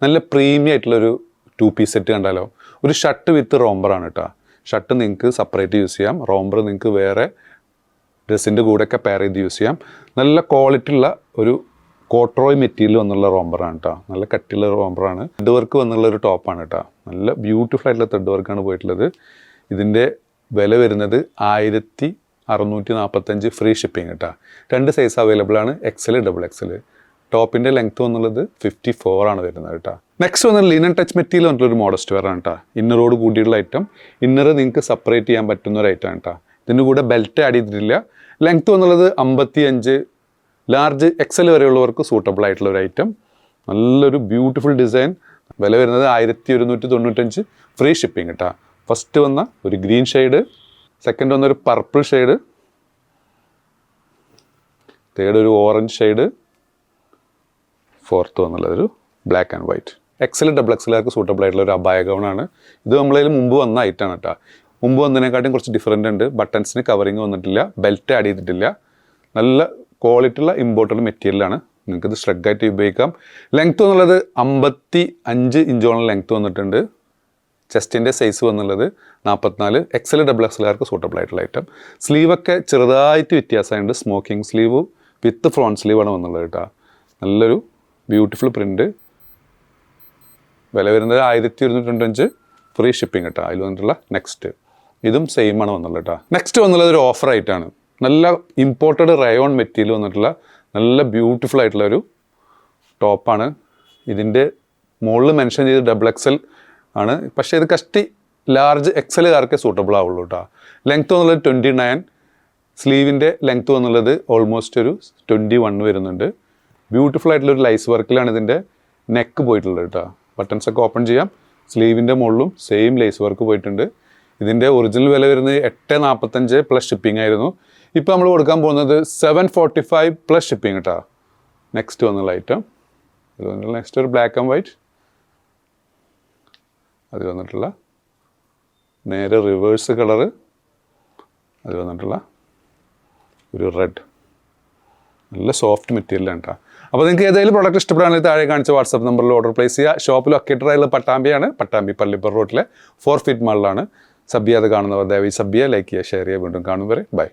നല്ല പ്രീമിയം ആയിട്ടുള്ളൊരു 2 piece set കണ്ടാലോ. ഒരു ഷർട്ട് വിത്ത് റോംബറാണ് കേട്ടോ. ഷർട്ട് നിങ്ങൾക്ക് സെപ്പറേറ്റ് യൂസ് ചെയ്യാം, റോംബർ നിങ്ങൾക്ക് വേറെ ഡ്രസ്സിൻ്റെ കൂടെയൊക്കെ പെയർ ചെയ്ത് യൂസ് ചെയ്യാം. നല്ല ക്വാളിറ്റി ഉള്ള ഒരു കോട്രോയ് മെറ്റീരിയൽ വന്നുള്ള റോംബറാണ് കേട്ടോ. നല്ല കട്ടിയുള്ള റോംബറാണ്. ത്രെഡ് വർക്ക് വന്നുള്ള ഒരു ടോപ്പാണ് കേട്ടോ. നല്ല ബ്യൂട്ടിഫുൾ ആയിട്ടുള്ള ത്രെഡ് വർക്കാണ് പോയിട്ടുള്ളത്. ഇതിൻ്റെ വില വരുന്നത് 1645 ഫ്രീ ഷിപ്പിംഗ് കേട്ടോ. 2 സൈസ് അവൈലബിൾ ആണ്, XL XXL. ടോപ്പിൻ്റെ ലെങ്ത്ത് വന്നുള്ളത് 54 ആണ് വരുന്നത് കേട്ടോ. നെക്സ്റ്റ് വന്നത് ലിനൻ ടച്ച് മെറ്റീരിയൽ വന്നിട്ടുള്ളൊരു മോഡസ്റ്റ് വെയർ ആണ് കേട്ടോ. ഇന്നറോട് കൂടിയുള്ള ഐറ്റം. ഇന്നർ നിങ്ങൾക്ക് സെപ്പറേറ്റ് ചെയ്യാൻ പറ്റുന്ന ഒരു ഐറ്റം ആണ് കേട്ടോ. ഇതിൻ്റെ കൂടെ ബെൽറ്റ് ആഡ് ചെയ്തിട്ടില്ല. ലെങ്ത്ത് വന്നുള്ളത് 55, ലാർജ് XL വരെയുള്ളവർക്ക് സൂട്ടബിൾ ആയിട്ടുള്ള ഒരു ഐറ്റം. നല്ലൊരു ബ്യൂട്ടിഫുൾ ഡിസൈൻ. വില വരുന്നത് 1195 ഫ്രീ ഷിപ്പിംഗ് കേട്ടോ. ഫസ്റ്റ് വന്ന ഒരു ഗ്രീൻ ഷെയ്ഡ്, സെക്കൻഡ് വന്നൊരു പർപ്പിൾ ഷെയ്ഡ്, തേർഡ് ഒരു ഓറഞ്ച് ഷെയ്ഡ്, ഫോർത്ത് വന്നുള്ളതൊരു ബ്ലാക്ക് ആൻഡ് വൈറ്റ്. XL XXLകാർക്ക് സൂട്ടബിൾ ആയിട്ടുള്ള ഒരു അബായ ഗൗണാണ്. ഇത് നമ്മളതിൽ മുമ്പ് വന്ന ഐറ്റമാണ് കേട്ടോ. മുമ്പ് വന്നതിനെക്കാട്ടും കുറച്ച് ഡിഫറൻ്റ് ഉണ്ട്. ബട്ടൺസിന് കവറിങ് വന്നിട്ടില്ല, ബെൽറ്റ് ആഡ് ചെയ്തിട്ടില്ല. നല്ല ക്വാളിറ്റി ഉള്ള ഇമ്പോർട്ടഡ് മെറ്റീരിയലാണ്. നിങ്ങൾക്കിത് സ്ട്രഗായിട്ട് ഉപയോഗിക്കാം. ലെങ്ത്ത് വന്നുള്ളത് 55 ഇഞ്ചോളം ലെങ്ത്ത് വന്നിട്ടുണ്ട്. ചെസ്റ്റിൻ്റെ സൈസ് വന്നുള്ളത് 44. XL XXLകാർക്ക് സൂട്ടബിൾ ആയിട്ടുള്ള ഐറ്റം. സ്ലീവൊക്കെ ചെറുതായിട്ട് വ്യത്യാസമുണ്ട്. സ്മോക്കിംഗ് സ്ലീവ് വിത്ത് ഫ്രോണ്ട് സ്ലീവാണ് വന്നുള്ളത് കേട്ടോ. നല്ലൊരു ബ്യൂട്ടിഫുൾ പ്രിൻറ്റ്. വില വരുന്നത് 1195 ഫ്രീ ഷിപ്പിംഗ് കേട്ടോ. അതിൽ വന്നിട്ടുള്ള നെക്സ്റ്റ് ഇതും സെയിം ആണ് വന്നുള്ളത് കേട്ടോ. നെക്സ്റ്റ് വന്നുള്ളത് ഒരു ഓഫർ ആയിട്ടാണ്. നല്ല ഇമ്പോർട്ടഡ് റയോൺ മെറ്റീരിയൽ വന്നിട്ടുള്ള നല്ല ബ്യൂട്ടിഫുൾ ആയിട്ടുള്ള ഒരു ടോപ്പാണ്. ഇതിൻ്റെ മുകളിൽ മെൻഷൻ ചെയ്ത് XXL ആണ്, പക്ഷേ ഇത് കഷ്ടി ലാർജ് XLകാർക്കേ സൂട്ടബിൾ ആവുള്ളൂ കേട്ടോ. ലെങ്ത്ത് വന്നുള്ളത് 29. സ്ലീവിൻ്റെ ലെങ്ത്ത് വന്നുള്ളത് ഓൾമോസ്റ്റ് ഒരു 21 വരുന്നുണ്ട്. ബ്യൂട്ടിഫുൾ ആയിട്ടുള്ളൊരു ലൈസ് വർക്കിലാണ് ഇതിൻ്റെ നെക്ക് പോയിട്ടുള്ളത് കേട്ടോ. ബട്ടൺസൊക്കെ ഓപ്പൺ ചെയ്യാം. സ്ലീവിൻ്റെ മുകളിലും സെയിം ലേസ് വർക്ക് പോയിട്ടുണ്ട്. ഇതിൻ്റെ ഒറിജിനൽ വില വരുന്നത് 845 പ്ലസ് ഷിപ്പിംഗ് ആയിരുന്നു. ഇപ്പോൾ നമ്മൾ കൊടുക്കാൻ പോകുന്നത് 745 പ്ലസ് ഷിപ്പിംഗ് കേട്ടോ. നെക്സ്റ്റ് വന്നുള്ള ഐറ്റം ഇത് വന്നിട്ടുള്ള നെക്സ്റ്റ് ഒരു ബ്ലാക്ക് ആൻഡ് വൈറ്റ്, അത് വന്നിട്ടുള്ള നേരെ റിവേഴ്സ് കളറ്, അത് വന്നിട്ടുള്ള ഒരു റെഡ്. നല്ല സോഫ്റ്റ് മെറ്റീരിയലാണ് കേട്ടോ. അപ്പോൾ നിങ്ങൾക്ക് ഏതെങ്കിലും പ്രോഡക്റ്റ് ഇഷ്ടപ്പെടുകയാണെങ്കിൽ താഴെ കാണിച്ച വാട്സാപ്പ് നമ്പറിൽ ഓർഡർ പ്ലേസ് ചെയ്യുക. ഷോപ്പ് ലൊക്കേറ്റഡ് ആയിട്ടുള്ള പട്ടാമ്പിയാണ്. പട്ടാമ്പി പള്ളിപ്പുറ റോഡിലെ 4 ഫീറ്റ് മാളിലാണ്. സബ്ബിയ അത് കാണുന്നവർ ദയവായി സബ്ബിയ ലൈക്ക് ചെയ്യുക, ഷെയർ ചെയ്യുക. വീണ്ടും കാണും വരെ ബൈ.